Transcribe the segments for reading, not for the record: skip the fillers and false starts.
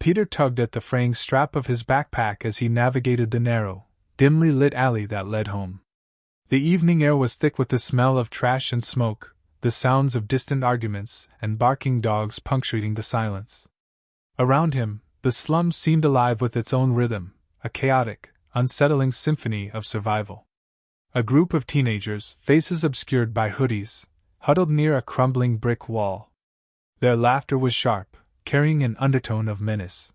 Peter tugged at the fraying strap of his backpack as he navigated the narrow, dimly lit alley that led home. The evening air was thick with the smell of trash and smoke, the sounds of distant arguments and barking dogs punctuating the silence. Around him, the slums seemed alive with its own rhythm, a chaotic, unsettling symphony of survival. A group of teenagers, faces obscured by hoodies, huddled near a crumbling brick wall. Their laughter was sharp, carrying an undertone of menace.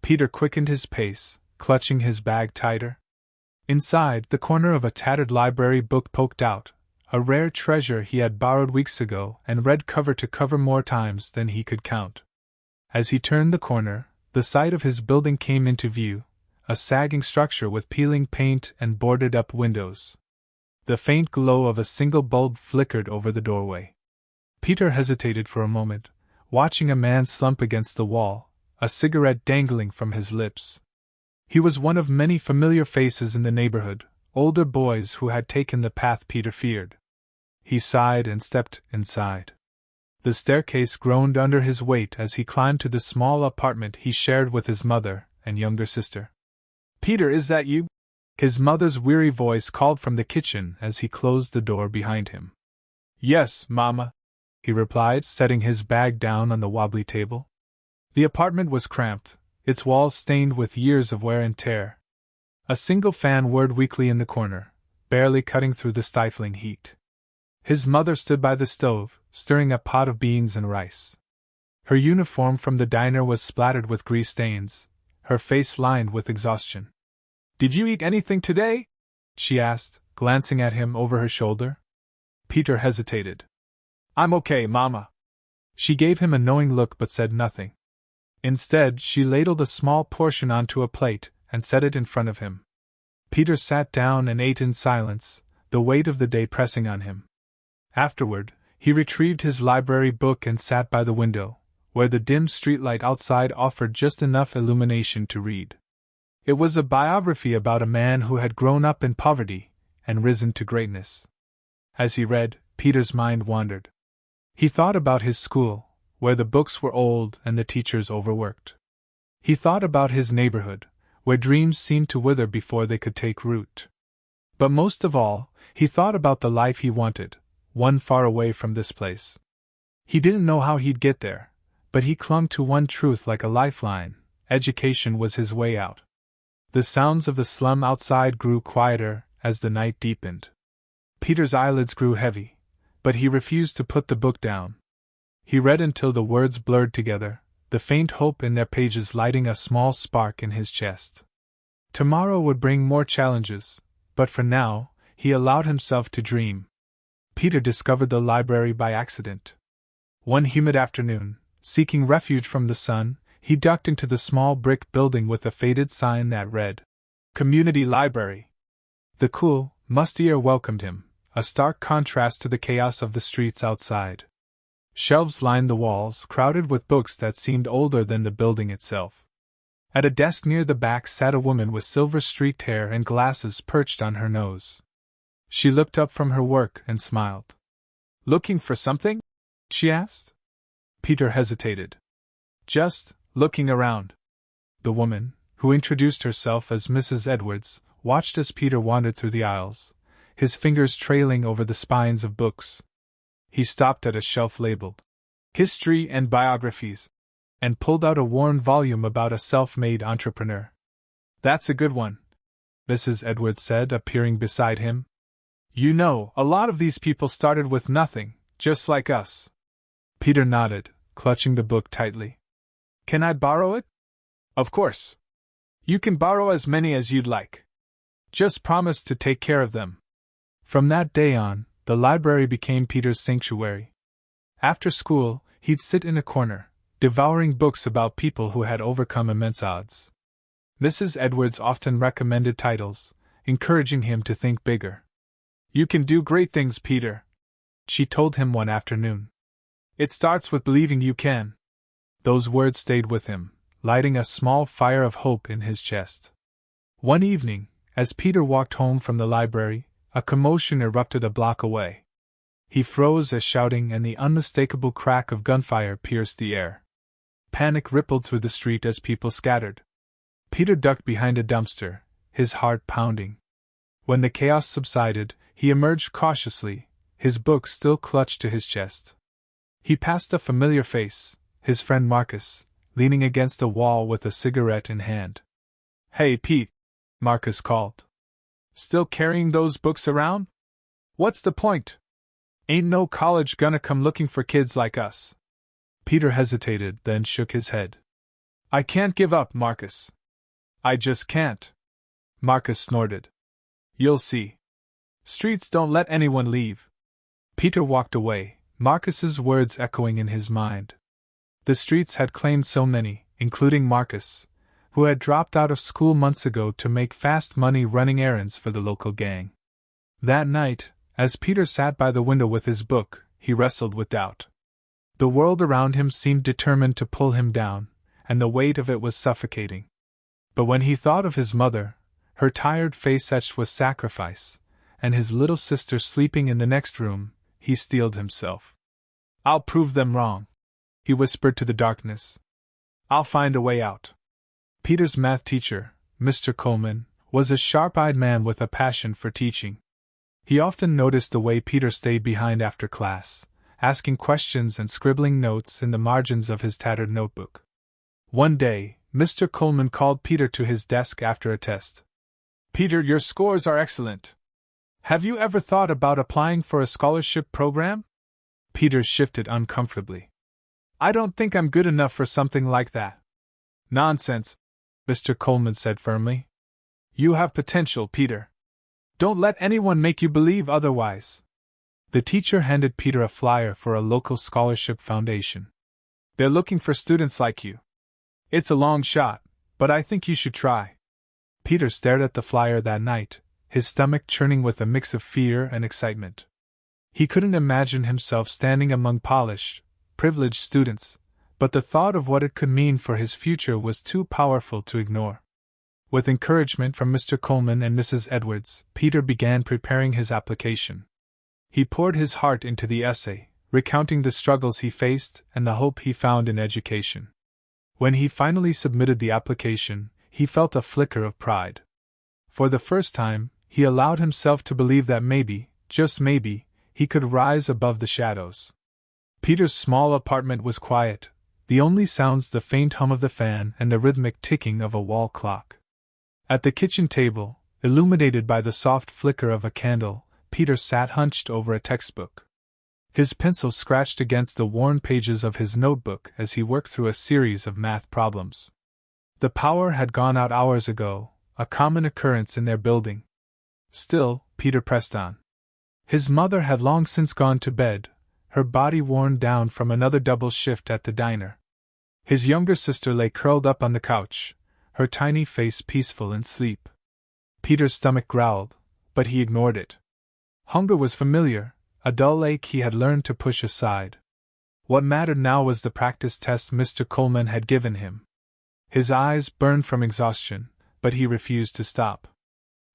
Peter quickened his pace, clutching his bag tighter. Inside, the corner of a tattered library book poked out, a rare treasure he had borrowed weeks ago and read cover to cover more times than he could count. As he turned the corner, the site of his building came into view, a sagging structure with peeling paint and boarded-up windows. The faint glow of a single bulb flickered over the doorway. Peter hesitated for a moment, watching a man slump against the wall, a cigarette dangling from his lips. He was one of many familiar faces in the neighborhood, older boys who had taken the path Peter feared. He sighed and stepped inside. The staircase groaned under his weight as he climbed to the small apartment he shared with his mother and younger sister. "Peter, is that you?" His mother's weary voice called from the kitchen as he closed the door behind him. "Yes, Mama," he replied, setting his bag down on the wobbly table. The apartment was cramped, its walls stained with years of wear and tear. A single fan whirred weakly in the corner, barely cutting through the stifling heat. His mother stood by the stove, stirring a pot of beans and rice. Her uniform from the diner was splattered with grease stains, her face lined with exhaustion. "Did you eat anything today?" she asked, glancing at him over her shoulder. Peter hesitated. "I'm okay, Mama." She gave him a knowing look but said nothing. Instead, she ladled a small portion onto a plate and set it in front of him. Peter sat down and ate in silence, the weight of the day pressing on him. Afterward, he retrieved his library book and sat by the window, where the dim streetlight outside offered just enough illumination to read. It was a biography about a man who had grown up in poverty and risen to greatness. As he read, Peter's mind wandered. He thought about his school, where the books were old and the teachers overworked. He thought about his neighborhood, where dreams seemed to wither before they could take root. But most of all, he thought about the life he wanted, one far away from this place. He didn't know how he'd get there, but he clung to one truth like a lifeline: education was his way out. The sounds of the slum outside grew quieter as the night deepened. Peter's eyelids grew heavy, but he refused to put the book down. He read until the words blurred together, the faint hope in their pages lighting a small spark in his chest. Tomorrow would bring more challenges, but for now, he allowed himself to dream. Peter discovered the library by accident. One humid afternoon, seeking refuge from the sun, he ducked into the small brick building with a faded sign that read, "Community Library." The cool, musty air welcomed him, a stark contrast to the chaos of the streets outside. Shelves lined the walls, crowded with books that seemed older than the building itself. At a desk near the back sat a woman with silver-streaked hair and glasses perched on her nose. She looked up from her work and smiled. "Looking for something?" she asked. Peter hesitated. "Just looking around." The woman, who introduced herself as Mrs. Edwards, watched as Peter wandered through the aisles, his fingers trailing over the spines of books. He stopped at a shelf labeled "History and Biographies," and pulled out a worn volume about a self-made entrepreneur. "That's a good one," Mrs. Edwards said, appearing beside him. "You know, a lot of these people started with nothing, just like us." Peter nodded, clutching the book tightly. "Can I borrow it?" "Of course. You can borrow as many as you'd like. Just promise to take care of them." From that day on, the library became Peter's sanctuary. After school, he'd sit in a corner, devouring books about people who had overcome immense odds. Mrs. Edwards often recommended titles, encouraging him to think bigger. "You can do great things, Peter," she told him one afternoon. "It starts with believing you can." Those words stayed with him, lighting a small fire of hope in his chest. One evening, as Peter walked home from the library, a commotion erupted a block away. He froze as shouting and the unmistakable crack of gunfire pierced the air. Panic rippled through the street as people scattered. Peter ducked behind a dumpster, his heart pounding. When the chaos subsided, he emerged cautiously, his book still clutched to his chest. He passed a familiar face, his friend Marcus, leaning against a wall with a cigarette in hand. "Hey, Pete," Marcus called. "Still carrying those books around? What's the point? Ain't no college gonna come looking for kids like us." Peter hesitated, then shook his head. "I can't give up, Marcus. I just can't." Marcus snorted. "You'll see. Streets don't let anyone leave." Peter walked away, Marcus's words echoing in his mind. The streets had claimed so many, including Marcus, who had dropped out of school months ago to make fast money running errands for the local gang. That night, as Peter sat by the window with his book, he wrestled with doubt. The world around him seemed determined to pull him down, and the weight of it was suffocating. But when he thought of his mother, her tired face etched with sacrifice, and his little sister sleeping in the next room, he steeled himself. "I'll prove them wrong," he whispered to the darkness. "I'll find a way out." Peter's math teacher, Mr. Coleman, was a sharp-eyed man with a passion for teaching. He often noticed the way Peter stayed behind after class, asking questions and scribbling notes in the margins of his tattered notebook. One day, Mr. Coleman called Peter to his desk after a test. "Peter, your scores are excellent. Have you ever thought about applying for a scholarship program?" Peter shifted uncomfortably. "I don't think I'm good enough for something like that." "Nonsense," Mr. Coleman said firmly. "You have potential, Peter. Don't let anyone make you believe otherwise." The teacher handed Peter a flyer for a local scholarship foundation. "They're looking for students like you. It's a long shot, but I think you should try." Peter stared at the flyer that night, his stomach churning with a mix of fear and excitement. He couldn't imagine himself standing among polished, privileged students, but the thought of what it could mean for his future was too powerful to ignore. With encouragement from Mr. Coleman and Mrs. Edwards, Peter began preparing his application. He poured his heart into the essay, recounting the struggles he faced and the hope he found in education. When he finally submitted the application, he felt a flicker of pride. For the first time, he allowed himself to believe that maybe, just maybe, he could rise above the shadows. Peter's small apartment was quiet, the only sounds the faint hum of the fan and the rhythmic ticking of a wall clock. At the kitchen table, illuminated by the soft flicker of a candle, Peter sat hunched over a textbook. His pencil scratched against the worn pages of his notebook as he worked through a series of math problems. The power had gone out hours ago, a common occurrence in their building. Still, Peter pressed on. His mother had long since gone to bed, her body worn down from another double shift at the diner. His younger sister lay curled up on the couch, her tiny face peaceful in sleep. Peter's stomach growled, but he ignored it. Hunger was familiar, a dull ache he had learned to push aside. What mattered now was the practice test Mr. Coleman had given him. His eyes burned from exhaustion, but he refused to stop.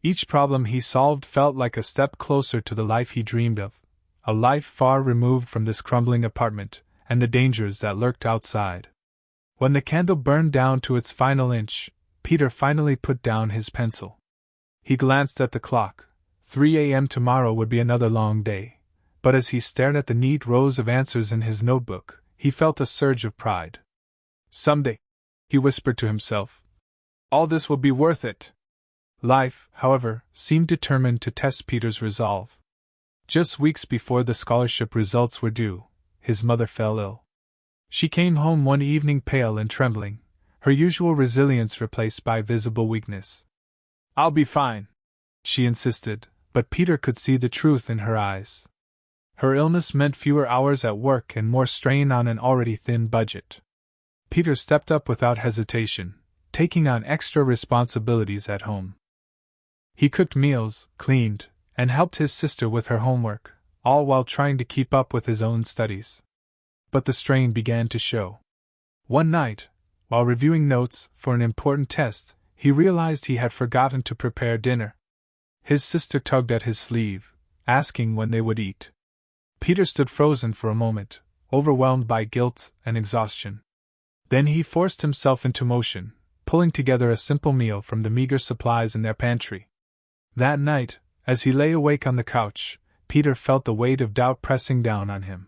Each problem he solved felt like a step closer to the life he dreamed of, a life far removed from this crumbling apartment and the dangers that lurked outside. When the candle burned down to its final inch, Peter finally put down his pencil. He glanced at the clock. 3 a.m. tomorrow would be another long day, but as he stared at the neat rows of answers in his notebook, he felt a surge of pride. "Someday," he whispered to himself, "all this will be worth it." Life, however, seemed determined to test Peter's resolve. Just weeks before the scholarship results were due, his mother fell ill. She came home one evening pale and trembling, her usual resilience replaced by visible weakness. "I'll be fine," she insisted, but Peter could see the truth in her eyes. Her illness meant fewer hours at work and more strain on an already thin budget. Peter stepped up without hesitation, taking on extra responsibilities at home. He cooked meals, cleaned, and helped his sister with her homework, all while trying to keep up with his own studies. But the strain began to show. One night, while reviewing notes for an important test, he realized he had forgotten to prepare dinner. His sister tugged at his sleeve, asking when they would eat. Peter stood frozen for a moment, overwhelmed by guilt and exhaustion. Then he forced himself into motion, pulling together a simple meal from the meager supplies in their pantry. That night, as he lay awake on the couch, Peter felt the weight of doubt pressing down on him.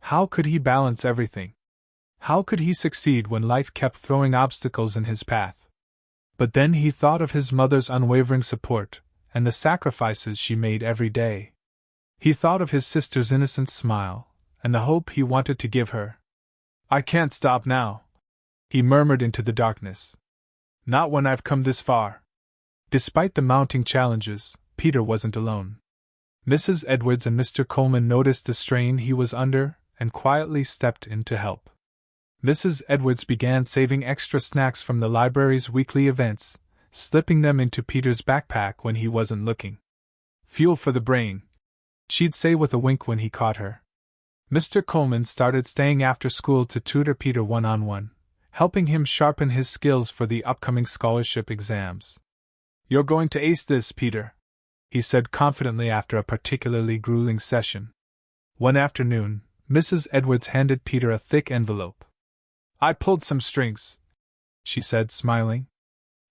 How could he balance everything? How could he succeed when life kept throwing obstacles in his path? But then he thought of his mother's unwavering support, and the sacrifices she made every day. He thought of his sister's innocent smile, and the hope he wanted to give her. "I can't stop now," he murmured into the darkness. "Not when I've come this far." Despite the mounting challenges, Peter wasn't alone. Mrs. Edwards and Mr. Coleman noticed the strain he was under and quietly stepped in to help. Mrs. Edwards began saving extra snacks from the library's weekly events, slipping them into Peter's backpack when he wasn't looking. "Fuel for the brain," she'd say with a wink when he caught her. Mr. Coleman started staying after school to tutor Peter one-on-one, helping him sharpen his skills for the upcoming scholarship exams. "You're going to ace this, Peter," he said confidently after a particularly grueling session. One afternoon, Mrs. Edwards handed Peter a thick envelope. "I pulled some strings," she said, smiling.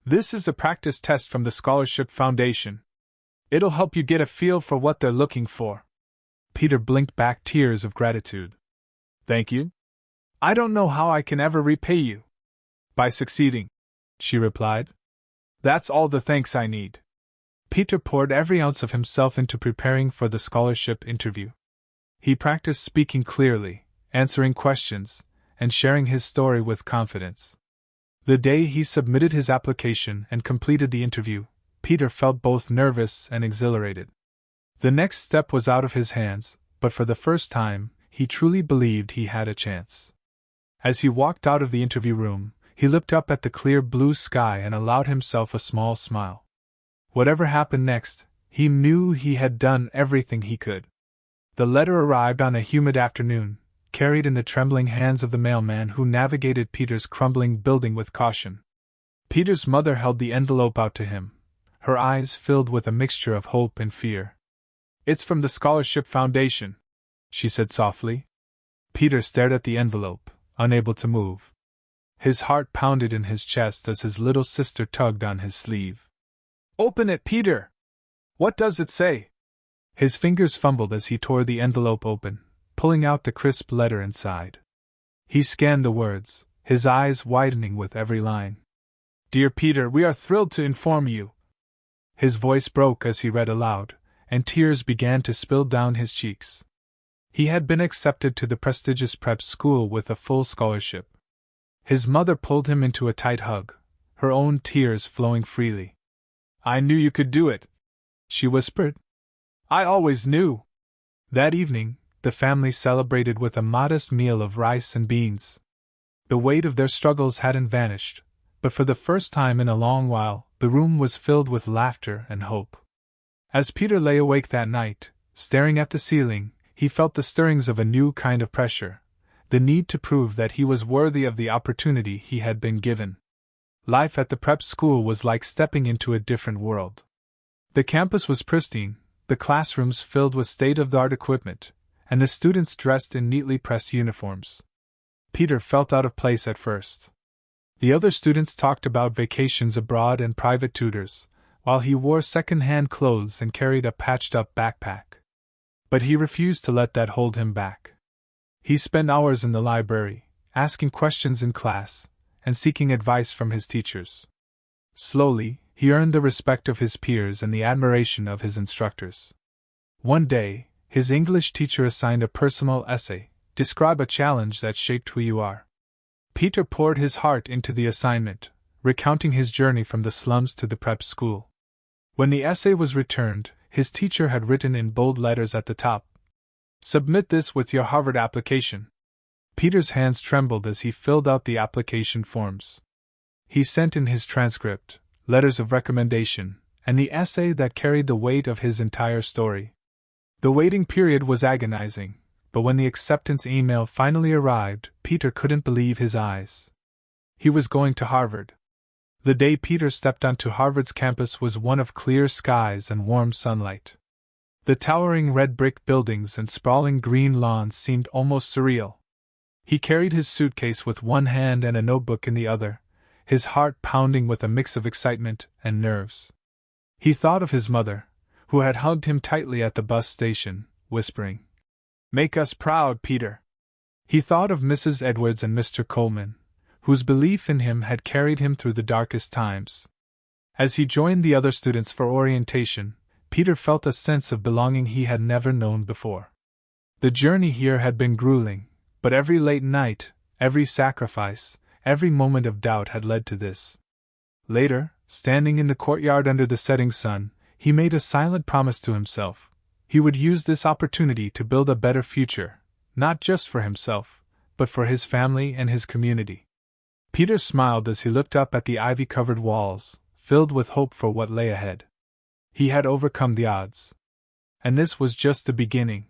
"This is a practice test from the Scholarship Foundation. It'll help you get a feel for what they're looking for." Peter blinked back tears of gratitude. "Thank you. I don't know how I can ever repay you." "By succeeding," she replied. "That's all the thanks I need." Peter poured every ounce of himself into preparing for the scholarship interview. He practiced speaking clearly, answering questions, and sharing his story with confidence. The day he submitted his application and completed the interview, Peter felt both nervous and exhilarated. The next step was out of his hands, but for the first time, he truly believed he had a chance. As he walked out of the interview room, he looked up at the clear blue sky and allowed himself a small smile. Whatever happened next, he knew he had done everything he could. The letter arrived on a humid afternoon, carried in the trembling hands of the mailman who navigated Peter's crumbling building with caution. Peter's mother held the envelope out to him, her eyes filled with a mixture of hope and fear. "It's from the Scholarship Foundation," she said softly. Peter stared at the envelope, unable to move. His heart pounded in his chest as his little sister tugged on his sleeve. "Open it, Peter! What does it say?" His fingers fumbled as he tore the envelope open, pulling out the crisp letter inside. He scanned the words, his eyes widening with every line. "Dear Peter, we are thrilled to inform you." His voice broke as he read aloud, and tears began to spill down his cheeks. He had been accepted to the prestigious prep school with a full scholarship. His mother pulled him into a tight hug, her own tears flowing freely. "I knew you could do it," she whispered. "I always knew." That evening, the family celebrated with a modest meal of rice and beans. The weight of their struggles hadn't vanished, but for the first time in a long while, the room was filled with laughter and hope. As Peter lay awake that night, staring at the ceiling, he felt the stirrings of a new kind of pressure, the need to prove that he was worthy of the opportunity he had been given. Life at the prep school was like stepping into a different world. The campus was pristine, the classrooms filled with state-of-the-art equipment, and the students dressed in neatly pressed uniforms. Peter felt out of place at first. The other students talked about vacations abroad and private tutors, while he wore second-hand clothes and carried a patched-up backpack. But he refused to let that hold him back. He spent hours in the library, asking questions in class, and seeking advice from his teachers. Slowly, he earned the respect of his peers and the admiration of his instructors. One day, his English teacher assigned a personal essay, "Describe a challenge that shaped who you are." Peter poured his heart into the assignment, recounting his journey from the slums to the prep school. When the essay was returned, his teacher had written in bold letters at the top, "Submit this with your Harvard application." Peter's hands trembled as he filled out the application forms. He sent in his transcript, letters of recommendation, and the essay that carried the weight of his entire story. The waiting period was agonizing, but when the acceptance email finally arrived, Peter couldn't believe his eyes. He was going to Harvard. The day Peter stepped onto Harvard's campus was one of clear skies and warm sunlight. The towering red brick buildings and sprawling green lawns seemed almost surreal. He carried his suitcase with one hand and a notebook in the other, his heart pounding with a mix of excitement and nerves. He thought of his mother, who had hugged him tightly at the bus station, whispering, "Make us proud, Peter." He thought of Mrs. Edwards and Mr. Coleman, whose belief in him had carried him through the darkest times. As he joined the other students for orientation, Peter felt a sense of belonging he had never known before. The journey here had been grueling, but every late night, every sacrifice, every moment of doubt had led to this. Later, standing in the courtyard under the setting sun, he made a silent promise to himself. He would use this opportunity to build a better future, not just for himself, but for his family and his community. Peter smiled as he looked up at the ivy-covered walls, filled with hope for what lay ahead. He had overcome the odds. And this was just the beginning.